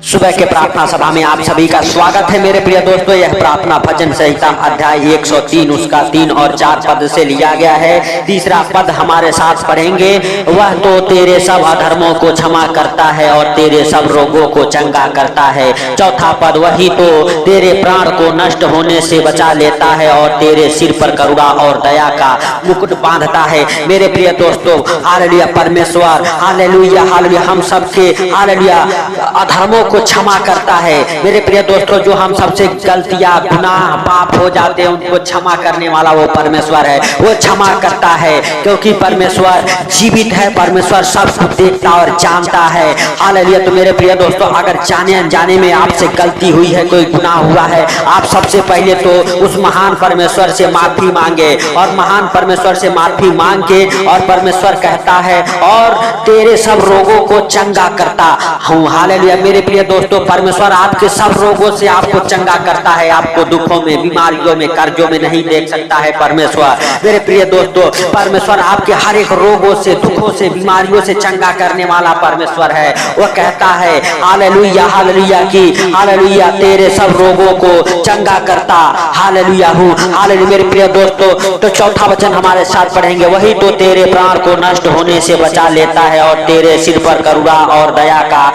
सुबह के प्रार्थना सभा में आप सभी का स्वागत है मेरे प्रिय दोस्तों। यह प्रार्थना भजन संहिता अध्याय 103 उसका 3 और 4 पद से लिया गया है। तीसरा पद हमारे साथ पढ़ेंगे। वह तो तेरे सब अधर्मों को क्षमा करता है और तेरे सब रोगों को चंगा करता है। चौथा पद, वही तो तेरे प्राण को नष्ट होने से बचा लेता है और तेरे सिर पर करुणा और दया का मुकुट बांधता है। मेरे प्रिय दोस्तों, हालेलुया परमेश्वर, हालेलुया हालेलुया हम सबके हालेलुया अधर्मों को क्षमा करता है। मेरे प्रिय दोस्तों, जो हम सबसे गलतियां गुनाह पाप हो जाते हैं उनको क्षमा करने वाला वो परमेश्वर है। वो क्षमा करता है क्योंकि परमेश्वर जीवित है। परमेश्वर सब कुछ देखता और जानता है। हालेलुया। तो मेरे प्रिय दोस्तों, अगर जाने अनजाने में आपसे गलती हुई है, कोई गुनाह हुआ है, आप सबसे पहले तो उस महान परमेश्वर से माफी मांगे और महान परमेश्वर से माफी मांग के और परमेश्वर कहता है और तेरे सब रोगों को चंगा करता हूँ। हालेलुया। मेरे प्रिय दोस्तों, परमेश्वर आपके सब रोगों से आपको चंगा करता है। आपको दुखों में, बीमारियों में, कर्जों में नहीं देख सकता है परमेश्वर। मेरे प्रिय दोस्तों, परमेश्वर आपके हर एक रोगों से, दुखों से, बीमारियों से चंगा करने वाला परमेश्वर है। वो कहता है हालेलुया हालेलुया की हालेलुया तेरे सब रोगों को चंगा करता हालेलुया हूँ। हालेलुया। मेरे प्रिय दोस्तों, तो चौथा वचन हमारे साथ पढ़ेंगे। वही तो तेरे प्राण को नष्ट होने से बचा लेता है और तेरे सिर पर करुणा और दया का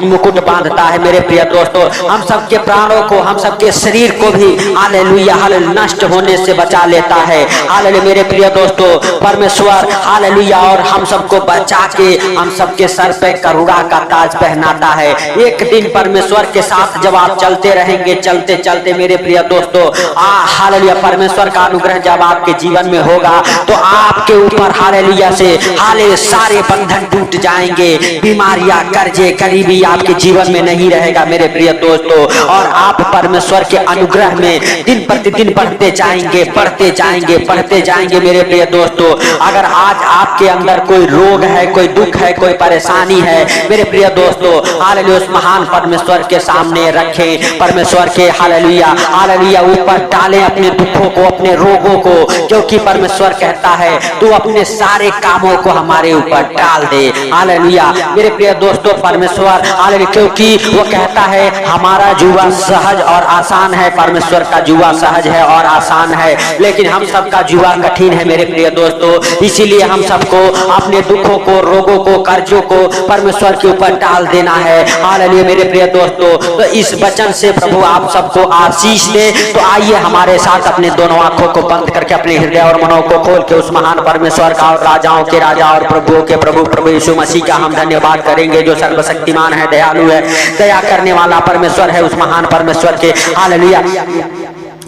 मुकुट बांधता है। मेरे प्रिय दोस्तों, हम सबके प्राणों को, हम सबके शरीर को भी हालेलुया हालेलुया नष्ट होने से बचा लेता है। हालेलुया। मेरे प्रिय दोस्तों, परमेश्वर हालेलुया और हम सबको बचा के हम सबके सर पे करुणा का ताज पहनाता है। एक दिन परमेश्वर के साथ जब आप चलते रहेंगे, चलते चलते मेरे प्रिय दोस्तों, हालेलुया परमेश्वर का अनुग्रह जब आपके जीवन में होगा तो आपके ऊपर हालेलुया से हालेलुया सारे बंधन टूट जाएंगे। बीमारियां, कर्जे, गरीबी आपके जीवन में नहीं रहेगा मेरे प्रिय दोस्तों। और आप परमेश्वर के अनुग्रह में दिन प्रतिदिन बढ़ते जाएंगे, बढ़ते जाएंगे, बढ़ते जाएंगे मेरे प्रिय दोस्तों। अगर आज आपके अंदर कोई रोग है, कोई दुख है, कोई परेशानी है, मेरे प्रिय दोस्तों हालेलुया उस महान परमेश्वर के सामने रखें। परमेश्वर के हालेलुया हालेलुया ऊपर डालें अपने दुखों को, अपने रोगों को, क्योंकि परमेश्वर कहता है तू अपने सारे कामों को हमारे ऊपर डाल दे। हालेलुया। मेरे प्रिय दोस्तों, परमेश्वर हालेलुया, क्योंकि वो कहता है हमारा जुआ सहज और आसान है, परमेश्वर का जुआ सहज है और आसान है, लेकिन हम सबका जुआ कठिन है मेरे प्रिय दोस्तों। इसीलिए हम सबको अपने दुखों को, रोगों को, कर्जों को परमेश्वर के ऊपर डाल देना है। हालेलुया। मेरे प्रिय दोस्तों, तो इस वचन से प्रभु आप सबको आशीष दे। तो आइए हमारे साथ अपने दोनों आंखों को बंद करके अपने हृदय और मनों को खोल के उस महान परमेश्वर का और राजाओं के राजा और प्रभुओं के प्रभु प्रभु यीशु मसीह का हम धन्यवाद करेंगे, जो सर्वशक्तिमान है, दयालु है, दया करने वाला परमेश्वर है। उस महान परमेश्वर के हालेलुया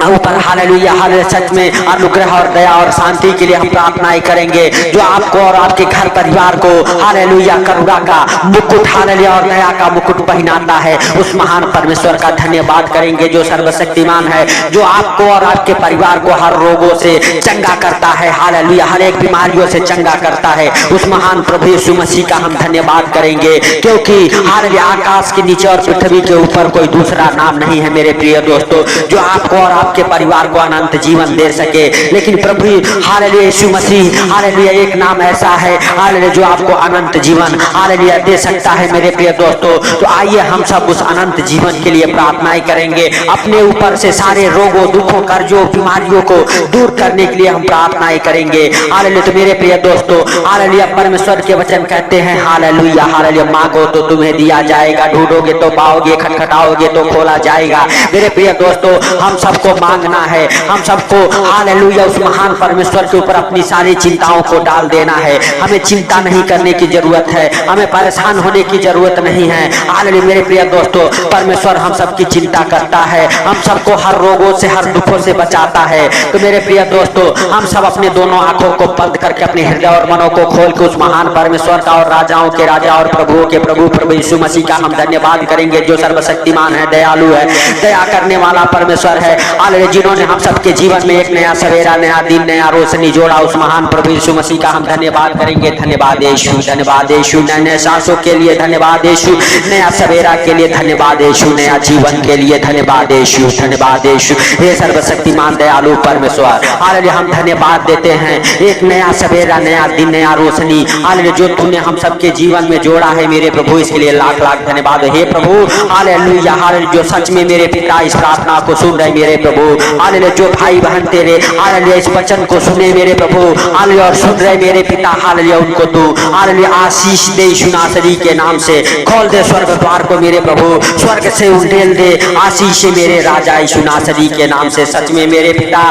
ऊपर हालेलुया हालेलुया सच में अनुग्रह और दया और शांति के लिए हम प्रार्थनाएं करेंगे, जो आपको और आपके घर परिवार को हालेलुया करुणा का मुकुट हालेलुया और दया का मुकुट पहनाता है। उस महान परमेश्वर का धन्यवाद करेंगे जो सर्वशक्तिमान है, जो आपको और आपके परिवार को हर रोगों से चंगा करता है। हालेलुया हर एक बीमारियों से चंगा करता है। उस महान प्रभु यीशु मसीह का हम धन्यवाद करेंगे, क्योंकि हालेलुया आकाश के नीचे और पृथ्वी के ऊपर कोई दूसरा नाम नहीं है मेरे प्रिय दोस्तों, जो आपको और आपके परिवार को अनंत जीवन दे सके। लेकिन प्रभु हालेलुया यीशु मसीह हालेलुया एक नाम ऐसा है हालेलुया जो आपको अनंत जीवन हालेलुया दे सकता है मेरे प्रिय दोस्तों। तो आइए हम सब उस अनंत जीवन के लिए प्रार्थनाएं करेंगे। अपने ऊपर से सारे रोगों, दुखों, कर्जों, बीमारियों को दूर करने के लिए हम प्रार्थनाएं करेंगे। हालेलुया। तो मेरे प्रिय दोस्तों हालेलुया परमेश्वर के वचन कहते हैं हालेलुया हालेलुया मांगो तो तुम्हें दिया जाएगा, ढूंढोगे तो पाओगे, खटखटाओगे तो खोला जाएगा। मेरे प्रिय दोस्तों, हम सबको मांगना है, हम सबको हालेलुया उस महान परमेश्वर के ऊपर अपनी सारी चिंताओं को डाल देना है। हमें चिंता नहीं करने की जरूरत है, हमें परेशान होने की जरूरत नहीं है। हालेलुया मेरे प्रिय दोस्तों, परमेश्वर हम सबकी चिंता करता है, हम सबको हर रोगों से, हर दुखों से बचाता है। तो मेरे प्रिय दोस्तों, हम सब अपने दोनों आंखों को बंद करके अपने हृदय और मनों को खोल के उस महान परमेश्वर का और राजाओं के राजा और प्रभुओं के प्रभु प्रभु यीशु मसीह का हम धन्यवाद करेंगे, जो सर्वशक्तिमान है, दयालु है, दया करने वाला परमेश्वर है। हालेलुया, जिन्होंने हम सबके जीवन में एक नया सवेरा, नया दिन, नया रोशनी जोड़ा, उस महान प्रभु यीशु मसीह का हम धन्यवाद करेंगे। धन्यवाद यीशु, धन्यवाद यीशु, नए सांसों के लिए धन्यवाद यीशु, नया सवेरा के लिए धन्यवाद यीशु, नया जीवन के लिए धन्यवाद यीशु, धन्यवाद यीशु। हे सर्वशक्तिमान दयालु परमेश्वर, हालेलुया, हम धन्यवाद देते हैं एक नया सवेरा, नया दिन, नया रोशनी, हालेलुया, जो तूने हम सबके जीवन में जोड़ा है मेरे प्रभु, इसके लिए लाख लाख धन्यवाद। हे प्रभु हालेलुया, हालेलुया, जो सच में मेरे पिता इस प्रार्थना को सुन रहे मेरे प्रभु, हालेलुया, जो भाई बहन तेरे हालेलुया इस वचन को सुने मेरे प्रभु, हालेलुया, और सुन रहे मेरे पिता, हालेलुया, उनको तू हालेलुया आशीष दे यीशु नासरी के नाम से। खोल दे स्वर्ग द्वार को मेरे प्रभु, स्वर्ग से उंडेल दे आशीष मेरे राजा यीशु नासरी के नाम से। सच में मेरे पिता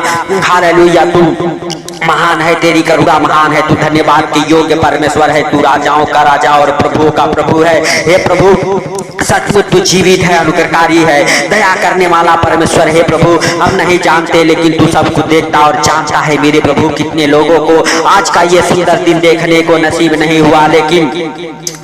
हालेलुया, तू महान है, तेरी करुणा महान है, तू धन्यवाद के योग्य परमेश्वर है, तू राजाओं का राजा और प्रभुओं का प्रभु है। हे प्रभु सचमुच तू जीवित है, अनुग्रहकारी है, दया करने वाला परमेश्वर है प्रभु। हम नहीं जानते लेकिन तू सब कुछ देखता और जानता है मेरे प्रभु। कितने लोगों को आज का ये सुंदर दिन देखने को नसीब नहीं हुआ, लेकिन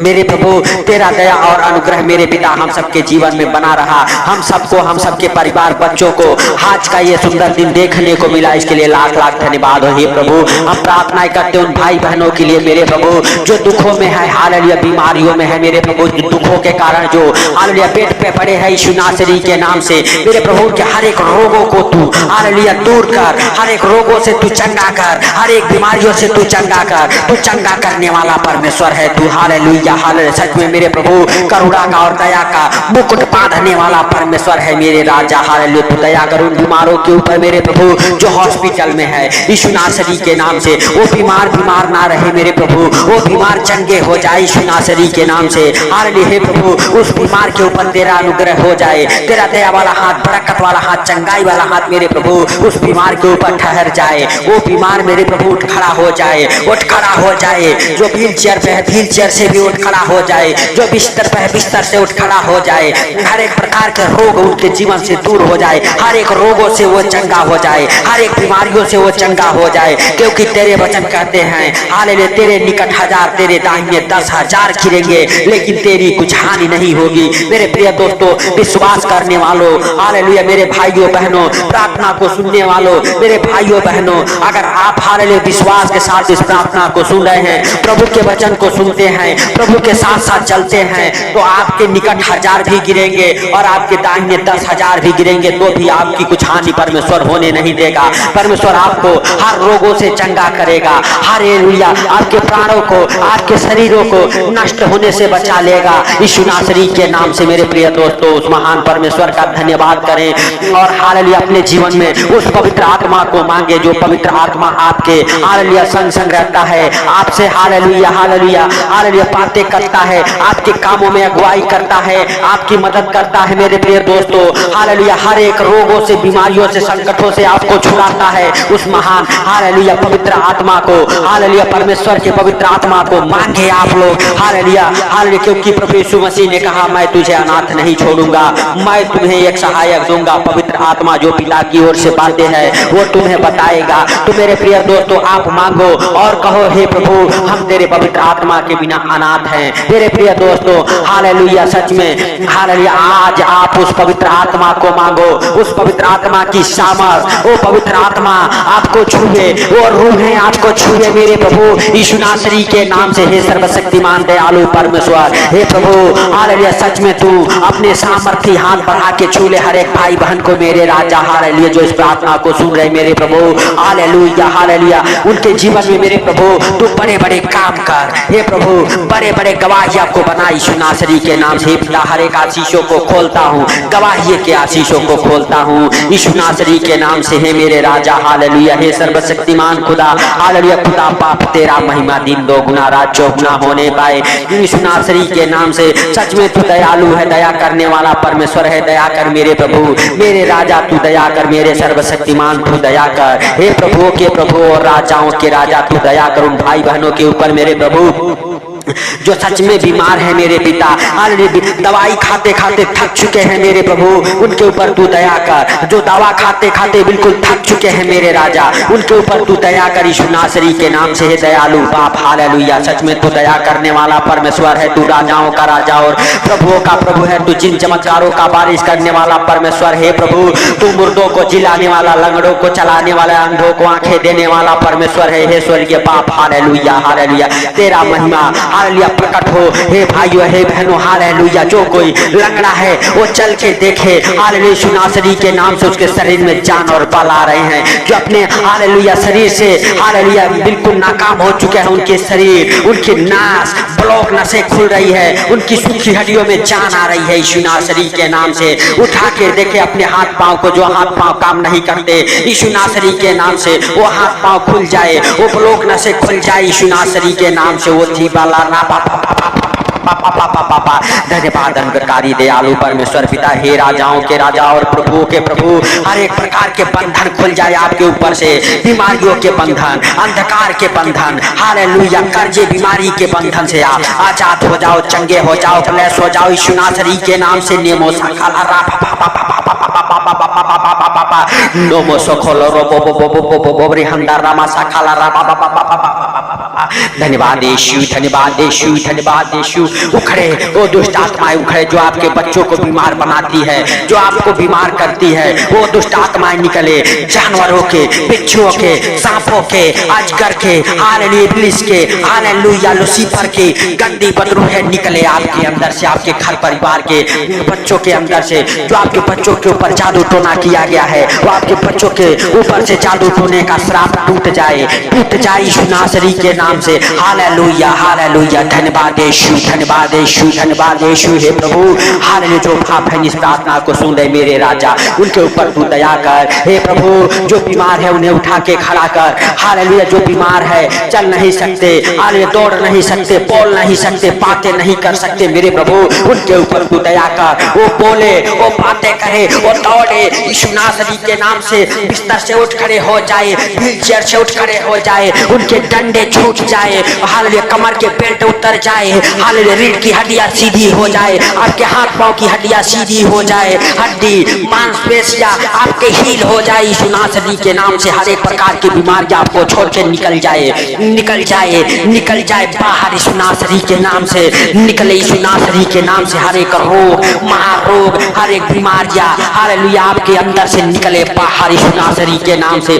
मेरे प्रभु तेरा दया और अनुग्रह मेरे पिता हम सबके जीवन में बना रहा। हम सबको, हम सबके परिवार बच्चों को आज का ये सुंदर दिन देखने को मिला, इसके लिए लाख लाख धन्यवाद हो। हे प्रभु हम प्रार्थना करते उन भाई बहनों के लिए मेरे प्रभु जो दुखों में है, हालेलुया, बीमारियों में है मेरे प्रभु, दुखों के कारण जो हालेलुया बेड पे पड़े हैं यीशु नासरी के नाम से मेरे प्रभु के हर एक रोगों को तू हालेलुया दूर कर, हर एक रोगों से तू चंगा कर, हर एक बीमारियों से तू चंगा कर। तू चंगा करने वाला परमेश्वर है तू, हालेलुया, हालेलुया। सच में मेरे प्रभु करुणा का और दया का मुकुट बांधने वाला परमेश्वर है मेरे राजा, हालेलुया। तू दया कर उन बीमारों के ऊपर मेरे प्रभु जो हॉस्पिटल में है यीशु नासरी के नाम से। वो बीमार ना रहे मेरे प्रभु, वो बीमार चंगे हो जाए यीशु नासरी के नाम से, हालेलुया। हे प्रभु उस बीमार के ऊपर तेरा अनुग्रह हो जाए, तेरा दया वाला हाथ, बरकत वाला हाथ, चंगाई वाला हाथ मेरे प्रभु उस बीमार के ऊपर ठहर जाए। वो बीमार मेरे प्रभु उठ खड़ा हो जाए, उठ खड़ा हो जाए। जो व्हील चेयर पे है व्हील चेयर से भी उठ खड़ा हो जाए, जो बिस्तर पे है बिस्तर से उठ खड़ा हो जाए। हर एक प्रकार के रोग उनके जीवन से दूर हो जाए, हर एक रोगों से वो चंगा हो जाए, हर एक बीमारियों से वो चंगा हो जाए। क्योंकि तेरे वचन कहते हैं हालेलुया, तेरे निकट 1000 तेरे दाहिने 10,000 खिलेंगे लेकिन तेरी कुछ हानि नहीं होगी। मेरे प्रिय दोस्तों, विश्वास करने वालों, हालेलुया, मेरे भाइयों बहनों, प्रार्थना को सुनने वालों, मेरे भाइयों बहनों, अगर आप हालेलुया विश्वास के साथ इस प्रार्थना को सुन रहे हैं, प्रभु के वचन को सुनते हैं, प्रभु के साथ साथ चलते हैं, तो आपके निकट 1000 भी गिरेंगे और आपके दाहिने 10,000 भी गिरेंगे, तो भी आपकी कुछ हानि परमेश्वर होने नहीं देगा। परमेश्वर आपको हर रोगों से चंगा करेगा, हालेलुया, आपके प्राणों को, आपके शरीरों को नष्ट होने से बचा लेगा यीशु नासरी के नाम से। मेरे प्रिय दोस्तों, उस महान परमेश्वर का धन्यवाद करें और हालेलुया अपने जीवन में उस पवित्र आत्मा को मांगे जो पवित्र आत्मा आपके हालेलुया संग संग रहता है, आपसे हालेलुया, हालेलुया, हालेलुया बातें करता है, आपके कामों में अगुवाई करता है, आपकी मदद करता है। मेरे प्रिय दोस्तों, हालेलुया हर एक रोगों से, बीमारियों से, संकटों से आपको छुड़ाता है। उस महान हालेलुया पवित्र आत्मा को, हालेलुया परमेश्वर के पवित्र आत्मा को मांगे आप लोग, हालेलुया, हालेलुया, क्योंकि प्रभु यीशु मसीह ने कहा मैं तुझे अनाथ नहीं छोड़ूंगा, मैं तुम्हें एक सहायक दूंगा। पवित्र आत्मा जो पिता की ओर से बातें हैं वो तुम्हें बताएगा। तो मेरे प्रिय दोस्तों, आप मांगो और कहो हे प्रभु हम तेरे पवित्र आत्मा के बिना अनाथ हैं। मेरे प्रिय दोस्तों, हालेलुया, सच में हालेलुया आज आप उस पवित्र आत्मा को मांगो, उस पवित्र आत्मा की सामर्थ, वो पवित्र आत्मा आपको छुए, वो रूहें आपको छुए मेरे प्रभु यीशु नासरी के नाम से। हे सर्वशक्तिमान दयालु परमेश्वर, हे प्रभु हालेलुया, सच में तू अपने सामर्थी हाथ बढ़ा के छू ले हर एक भाई बहन को मेरे राजा, हालेलुया, जो इस प्रार्थना को सुन रहे मेरे प्रभु, हालेलुया, हालेलुया, उनके जीवन में मेरे प्रभु तू बड़े बड़े काम कर। हे प्रभु बड़े बड़े गवाही आपको बना यीशु नासरी के नाम से। पिता हर एक आशीषों को खोलता हूँ, गवाही के आशीषों को खोलता हूँ यीशु नासरी के नाम से। हे मेरे राजा, हालेलुया, हे सर्वशक्तिमान खुदा, हालेलुया, खुदा बाप तेरा महिमा दिन दो गुना रात चौगुना होने पाए यीशु नासरी के नाम से। सच में तू दयालु है, दया करने वाला परमेश्वर है, दया कर मेरे प्रभु, मेरे राजा तू दया कर, मेरे सर्वशक्तिमान तू दया कर। हे प्रभुओं के प्रभु और राजाओं के राजा तू दया कर उन भाई बहनों के ऊपर मेरे प्रभु जो सच में बीमार है मेरे पिता, दवाई खाते खाते थक चुके हैं मेरे प्रभु, उनके ऊपर तू दया कर। जो दवा खाते खाते बिल्कुल थक चुके हैं मेरे राजा, उनके ऊपर तू दया कर यीशु नासरी के नाम से। हे दयालु बाप, हालेलुया। सच में तू दया करने वाला परमेश्वर है, तू राजाओं का राजा और प्रभुओं का प्रभु है। तू जिन चमत्कारों का बारिश करने वाला परमेश्वर है प्रभु, तू मुर्दों को जिलाने वाला, लंगड़ों को चलाने वाला, अंधों को आंखें देने वाला परमेश्वर है। हे स्वर्गीय बाप, हालेलुया हालेलुया। तेरा महिमा हालेलुया प्रकट हो। हे भाइयों, हे बहनों, हालेलुया। जो कोई लंगड़ा है वो चल के देखे, हालेलुया। यीशु नासरी के नाम से उसके शरीर में जान और बल आ रहे हैं। जो अपने हालेलुया शरीर से हालेलुया बिल्कुल नाकाम हो चुके हैं, उनके शरीर, उनकी नास ब्लॉक नसें खुल रही है, उनकी सूखी हड्डियों में जान आ रही है। यीशु नासरी के नाम से उठा के देखे अपने हाथ पांव को, जो हाथ पांव काम नहीं करते, यीशु नासरी के नाम से वो हाथ पांव खुल जाए, वो ब्लॉक नसें खुल जाए यीशु नासरी के नाम से। वो थी बाला धन्यवाद अंगकारी दयालु परमेश्वर पिता, हे राजाओं के राजा और प्रभुओं के प्रभु, हर एक प्रकार के बंधन खुल जाए आपके ऊपर से, बीमारियों के बंधन, अंधकार के बंधन, हालेलुया, कर्जे बीमारी के बंधन से आप आजाद हो जाओ, चंगे हो जाओ, ब्लेस हो जाओ यीशु नासरी के नाम से। नेमो साखाला नोमो सोखोलो रोबो हंदा रामा साखाला रा। धन्यवाद यीशु, धन्यवाद यीशु, धन्यवाद यीशु। उखड़े वो दुष्ट आत्माएं उखड़े जो आपके बच्चों को बीमार बनाती है, जो आपको बीमार करती है, वो दुष्ट आत्माएं निकले, जानवरों के, बिच्छुओं के, सांपों के, अजगर के, हालेलुया, इब्लिस के, हालेलुया, लूसीफर के गंदी बदरूहें निकले आपके अंदर से, आपके घर परिवार के बच्चों के अंदर से। जो आपके बच्चों के ऊपर जादू टोना किया गया है, वो आपके बच्चों के ऊपर से जादू टोने का श्राप टूट जाए, टूट जाए यीशु नासरी के नाम से। Hallelujah hallelujah. धन्यवाद यीशु, धन्यवाद यीशु, धन्यवाद यीशु। हे प्रभु, हालेलुया, जो पाप है इस प्रार्थना को सुन ले मेरे राजा, उनके ऊपर तू दया कर। हे प्रभु, जो बीमार है उन्हें उठा के खड़ा कर। हालेलुया, जो बीमार है, चल नहीं सकते, हालेलुया, दौड़ नहीं सकते, बोल नहीं सकते, बातें नहीं कर सकते, मेरे प्रभु उनके ऊपर तू दया कर। वो बोले, वो बातें करे, वो दौड़े यीशु नासरी के नाम से, बिस्तर से उठ खड़े हो जाए, व्हील चेयर से उठ खड़े हो जाए, उनके डंडे छूट जाए, हालेलुया, कमर के बेल्ट उतर जाए, हालेलुया, रीढ़ की हड्डियां सीधी हो जाए, आपके हाथ पांव की हड्डियां सीधी हो जाए, हड्डी मांसपेशियां आपके हील हो जाए यीशु नासरी के नाम से। हर एक प्रकार की बीमारियां आपको छोड़ के निकल जाए, निकल जाए, निकल जाए बाहर यीशु नासरी के नाम से, निकले यीशु नासरी के नाम से। हर एक रोग, महारोग, हर एक बीमारियां हालेलुया आपके अंदर से निकले बाहर यीशु नासरी के नाम से।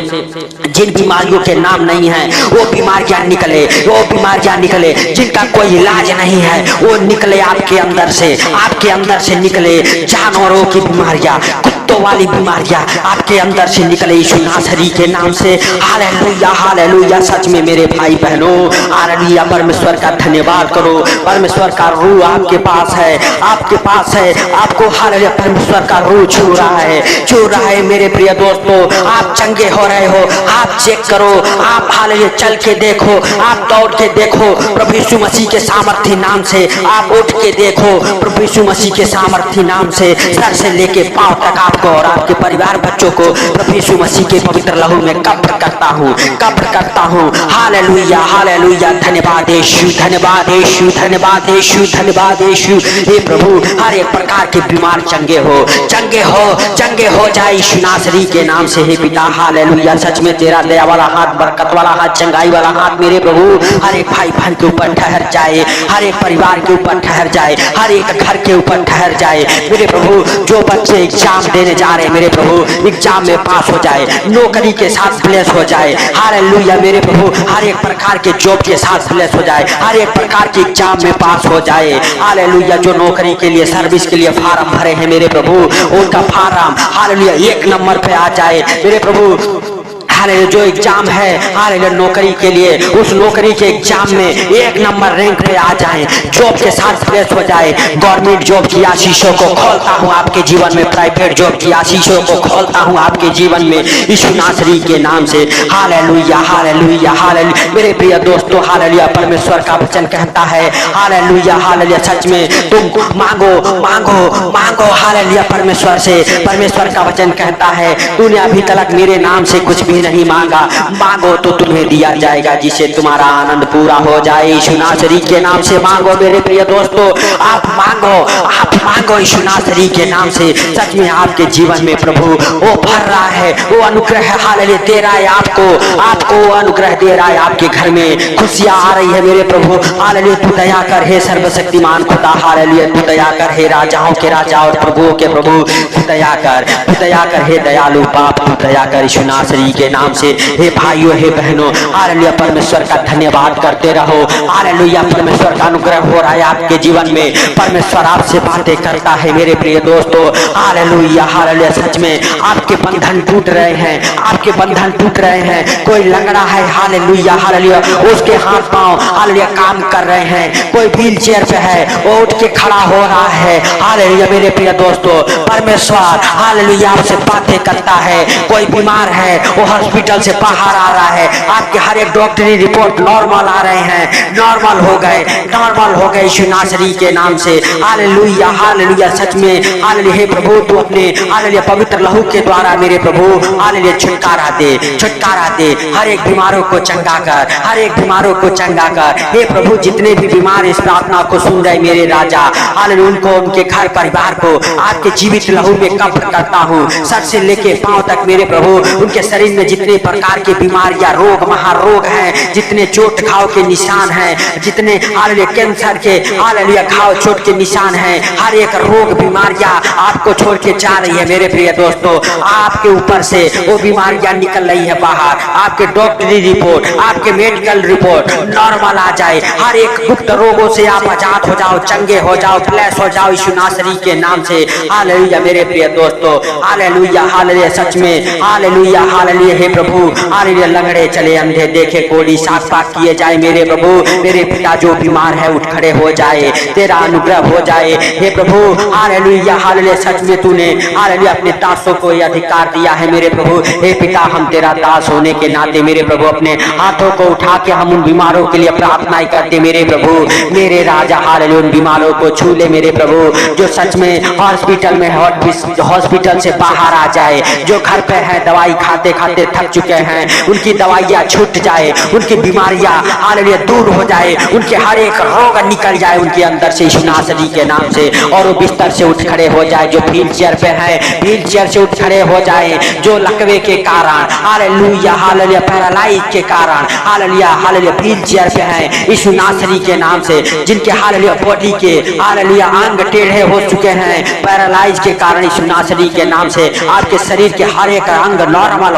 जिन बीमारियों के नाम नहीं है वो बीमारियां निकले, वो बीमारियां निकले, जिनका कोई इलाज नहीं है वो निकले आपके अंदर से, आपके अंदर से निकले। जानवरों की बीमारियां, कुत्तों वाली बीमारियां आपके अंदर से निकले यीशु नासरी के नाम से। Hallelujah hallelujah. सच में मेरे भाई बहनों, हालेलुया, परमेश्वर का धन्यवाद करो। परमेश्वर का रूह आपके पास है, आपके पास है, आपको हालेलुया परमेश्वर का रूह छू रहा है, छू रहा है। मेरे प्रिय दोस्तों, आप चंगे हो रहे हो, आप चेक करो, आप हालेलुया चल के देखो, आप दौड़ के देखो, प्रभु यीशु मसीह के सामर्थी नाम से आप उठ के देखो, प्रभु यीशु मसीह के सामर्थी नाम से सर से लेके पांव तक आपको और आपके परिवार बच्चों को प्रभु यीशु मसीह के पवित्र लहू में कब्र करता हूँ, कब्र करता हूँ। Hallelujah hallelujah. धन्यवाद यीशु, धन्यवाद यीशु, धन्यवाद यीशु, धन्यवाद यीशु। हे प्रभु, हर एक प्रकार के बीमार चंगे हो, चंगे हो, चंगे हो जाए यीशु नासरी के नाम से। हे पिता, हालेलुया, सच में तेरा दया वाला हाथ, बरकत वाला हाथ, चंगाई वाला हाथ मेरे प्रभु हर एक भाई बहन के ऊपर ठहर जाए, हर एक परिवार के ऊपर ठहर जाए, हर एक घर के ऊपर ठहर जाए मेरे प्रभु। जो बच्चे एग्जाम देने जा रहे हैं मेरे प्रभु, एग्जाम में पास हो जाए, नौकरी के साथ ब्लेस हो जाए, हालेलुया मेरे प्रभु, हर एक प्रकार के जॉब के साथ ब्लेस हो जाए, हर एक प्रकार के एग्जाम में पास हो जाए, हालेलुया। जो नौकरी के लिए, सर्विस के लिए फार्म भरे हैं मेरे प्रभु, उनका फार्म हालेलुया 1 नंबर पे आ जाए मेरे प्रभु। हालेलुया, जो एग्जाम है हालेलुया नौकरी के लिए, उस नौकरी के एग्जाम में 1 नंबर रैंक पे आ जाए, जॉब के साथ प्लेस हो जाए। गवर्नमेंट जॉब की आशीषों को खोलता हूँ आपके जीवन में, प्राइवेट जॉब की आशीषों को खोलता हूँ आपके जीवन में यीशु नासरी के नाम से। Hallelujah hallelujah hallelujah. मेरे प्रिय दोस्तों, हालेलुया, परमेश्वर का वचन कहता है हालेलुया हालेलुया, सच में तुम मांगो मांगो मांगो हालेलुया परमेश्वर से। परमेश्वर का वचन कहता है तूने अभी तक मेरे नाम से कुछ भी नहीं मांगा, मांगो तो तुम्हें दिया जाएगा, जिससे तुम्हारा आनंद पूरा हो जाए। यीशु नासरी के नाम से मांगो मेरे प्रिय दोस्तों, आप मांगो यीशु नासरी के नाम से। सच में आपके जीवन में प्रभु वो भर रहा है, वो अनुग्रह हालेलुया दे रहा है आपको वो अनुग्रह दे रहा है। आपके घर में खुशियां आ रही है मेरे प्रभु। हालेलुया तू दया कर हे सर्वशक्तिमान खुदा, हालेलुया तू दया कर हे राजाओं के राजा और प्रभुओं के प्रभु, तू दया कर हे दयालु बाप, तू दया कर यीशु नासरी के नाम से। हे भाइयों हे बहनों, हालेलुया परमेश्वर का धन्यवाद करते रहो। हालेलुया परमेश्वर का अनुग्रह हो रहा है आपके जीवन में, परमेश्वर आपसे बातें करता है मेरे प्रिय दोस्तों। हालेलुया हालेलुया सच में आपके बंधन टूट रहे हैं, आपके बंधन टूट रहे हैं। कोई लंगड़ा है, हालेलुया हालेलुया उसके हाथ पांव हालेलुया काम कर रहे हैं। कोई व्हील चेयर पे है, वो उठ के खड़ा हो रहा है। हालेलुया मेरे प्रिय दोस्तों, परमेश्वर हालेलुया आपसे बातें करता है। कोई बीमार है, वो हॉस्पिटल से बाहर आ रहा है, आपके हर एक डॉक्टरी रिपोर्ट नॉर्मल आ रहे हैं, नॉर्मल हो गए यीशु नासरी के नाम से। हालेलुया हालेलुया सच में हालेलुया हे प्रभु तू अपने हालेलुया पवित्र लहू के द्वारा मेरे प्रभु हालेलुया छुटकारा दे, हर एक बीमारों को चंगा कर, हर एक बीमारों को चंगा कर। हे प्रभु जितने भी बीमार इस प्रार्थना को सुन रहे मेरे राजा, हालेलुया उनको उनके घर परिवार को आपके जीवित लहू में कब्र करता हूँ। सर से लेके पांव तक मेरे प्रभु उनके शरीर में जितने प्रकार की बीमारियां रोग महारोग हैं, जितने चोट घाव के निशान हैं, जितने हालेलुया कैंसर के हालेलुया घाव चोट के निशान हैं, हर एक रोग बीमारियां आपको छोड़ के जा रही है मेरे प्रिय दोस्तों। आपके ऊपर से वो बीमारियां निकल रही है बाहर, आपके डॉक्टरी रिपोर्ट आपके मेडिकल रिपोर्ट नॉर्मल आ जाए। हर एक गुप्त रोगों से आप आजाद हो जाओ, चंगे हो जाओ, ब्लेस हो जाओ यीशु नासरी के नाम से। हालेलुया मेरे प्रिय दोस्तों, हालेलुया हालेलुया सच में हालेलुया हालेलुया हे प्रभु हालेलुया लंगड़े चले, अंधे देखे, कोढ़ी साफ साफ किए जाए मेरे प्रभु। मेरे पिता जो बीमार है उठ खड़े हो जाए, तेरा अनुग्रह हो जाए हे प्रभु। हालेलुया हालेलुया सच में तूने हालेलुया अपने दासों को यह अधिकार दिया है मेरे प्रभु। हे पिता हम तेरा दास होने के नाते मेरे प्रभु अपने हाथों को उठा के हम उन बीमारों के लिए प्रार्थनाएं करते मेरे प्रभु। मेरे राजा हालेलुया उन बीमारों को छू ले मेरे प्रभु, जो सच में हॉस्पिटल में हॉस्पिटल से बाहर आ जाए, जो घर पे है दवाई खाते खाते थक चुके हैं, उनकी दवाइयां छूट जाए, उनकी बीमारियां हालेलुया दूर हो जाए, उनके हर एक रोग निकल जाए उनके अंदर से यीशु नासरी के नाम से। और वो बिस्तर से उठ खड़े हो जाए, जो व्हील चेयर पे है व्हील चेयर से उठ खड़े हो जाए, जो लकवे के कारण हालेलुया हालेलुया पैरालाइज के कारण हालेलुया हालेलुया व्हील चेयर पे है यीशु नासरी के नाम से, जिनके हालेलुया बॉडी के हालेलुया अंग टेढ़े हो चुके हैं पैरालाइज के कारण यीशु नासरी के नाम से। आपके शरीर के हर एक अंग नॉर्मल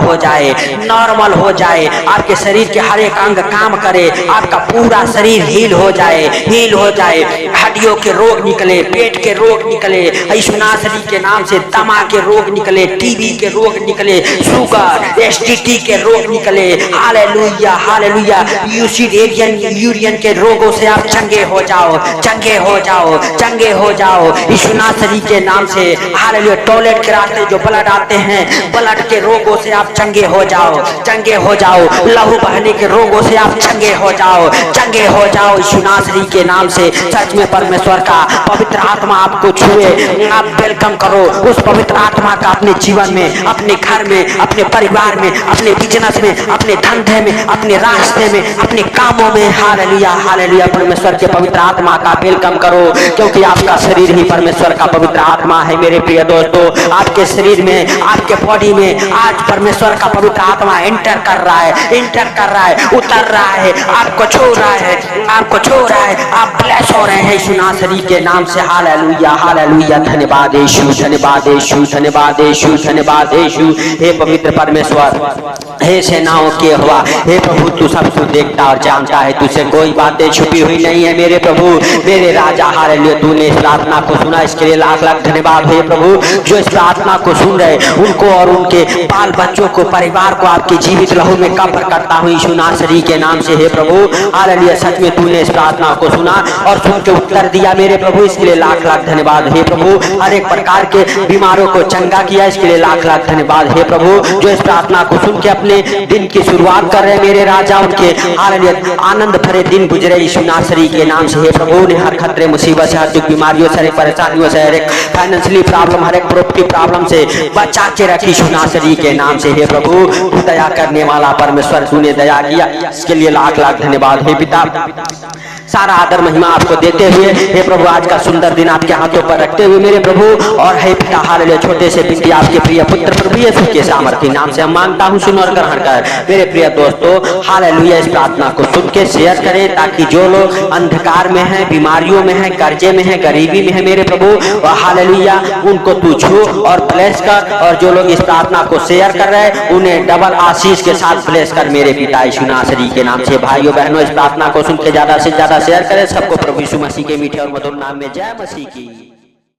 हो जाए, आपके शरीर के हर एक अंग काम करे, आपका पूरा शरीर हील हो जाए, हड्डियों के रोग निकले, पेट के रोग निकले यीशु नासरी के नाम से, दमा के रोग निकले, टीबी के रोग निकले, शुगर एसिडिटी के रोग निकले। हालेलुया हालेलुया यूरियन के रोगों से आप चंगे हो जाओ यीशु नासरी के नाम से। हालेलुया टॉयलेट के रास्ते जो ब्लड आते हैं, ब्लड के रोगों से आप चंगे हो जाओ, लहू बहने के रोगों से आप चंगे हो जाओ यीशु नासरी के नाम से। सच में परमेश्वर का पवित्र आत्मा आपको छुए, आप वेलकम करो उस पवित्र आत्मा का अपने जीवन में, अपने घर में, अपने परिवार में, अपने बिजनेस में, अपने धंधे में, अपने रास्ते में, अपने कामों में। हालेलुया हालेलुया परमेश्वर के पवित्र आत्मा का वेलकम करो, क्योंकि आपका शरीर ही परमेश्वर का पवित्र आत्मा है मेरे प्रिय दोस्तों। आपके शरीर में, आपके बॉडी में आज परमेश्वर का पवित्र आत्मा एंटर कर रहा है, उतर रहा है, आपको छू रहा है, आप ब्लेस हो रहे हैं यीशु नासरी के नाम से। हालेलुया हालेलुया धन्यवाद यीशु, धन्यवाद यीशु, धन्यवाद यीशु, धन्यवाद यीशु। हे पवित्र परमेश्वर, हे सेनाओं के यहोवा, हे प्रभु तू सब कुछ देखता और जानता है, तुझसे कोई बातें छुपी हुई नहीं है मेरे प्रभु। मेरे राजा हालेलुया तूने इस प्रार्थना को सुना, इसके लिए लाख लाख धन्यवाद हे प्रभु। जो इस प्रार्थना को सुन रहे उनको और उनके बाल बच्चों को, परिवार को आपके जीवित लहू में कब्र करता हूँ यीशु नासरी के नाम से। हे प्रभु हालेलुया सच में तूने इस प्रार्थना को सुना और सुन के उत्तर दिया मेरे प्रभु, इसके लिए लाख लाख धन्यवाद हे प्रभु। हर एक प्रकार के बीमारों को चंगा किया, इसके लिए लाख लाख धन्यवाद हे प्रभु। जो इस प्रार्थना को सुन के अपने अपने दिन की शुरुआत कर रहे हैं मेरे राजा, उनके हालेलुया आनंद भरे दिन गुजरे यीशु नासरी के नाम से। हे प्रभु, उन्हें हर खतरे मुसीबत से, हर दुख बीमारियों से, हर परेशानियों से, हर एक फाइनेंशियली प्रॉब्लम, हर एक प्रॉपर्टी प्रॉब्लम से बचा के रख यीशु नासरी के नाम से। हे प्रभु, तू दया करने वाला परमेश्वर, तूने दया किया, इसके लिए लाख लाख धन्यवाद। हे पिता, सारा आदर महिमा आपको देते हुए हे प्रभु, आज का सुंदर दिन आपके हाथों पर रखते हुए मेरे प्रभु, और हे पिता हालेलुया छोटे से बिंदी आपके प्रिय पुत्र प्रभु यीशु के सामर्थी नाम से हम मांगता हूँ, सुन और ग्रहण कर। मेरे प्रिय दोस्तों, हालेलुया इस प्रार्थना को सुन के शेयर करें, ताकि जो लोग अंधकार में हैं, बीमारियों में हैं, कर्जे में हैं, गरीबी में है मेरे प्रभु, और हालेलुया उनको तू छू और ब्लेस कर, और जो लोग इस प्रार्थना को शेयर कर रहे हैं उन्हें डबल आशीष के साथ ब्लेस कर मेरे पिता यीशु नासरी के नाम से। भाइयों बहनों, इस प्रार्थना को सुन के ज्यादा से ज्यादा शेयर करें। सबको प्रभु यीशु मसीह के मीठे और मधुर नाम में जय मसीह की।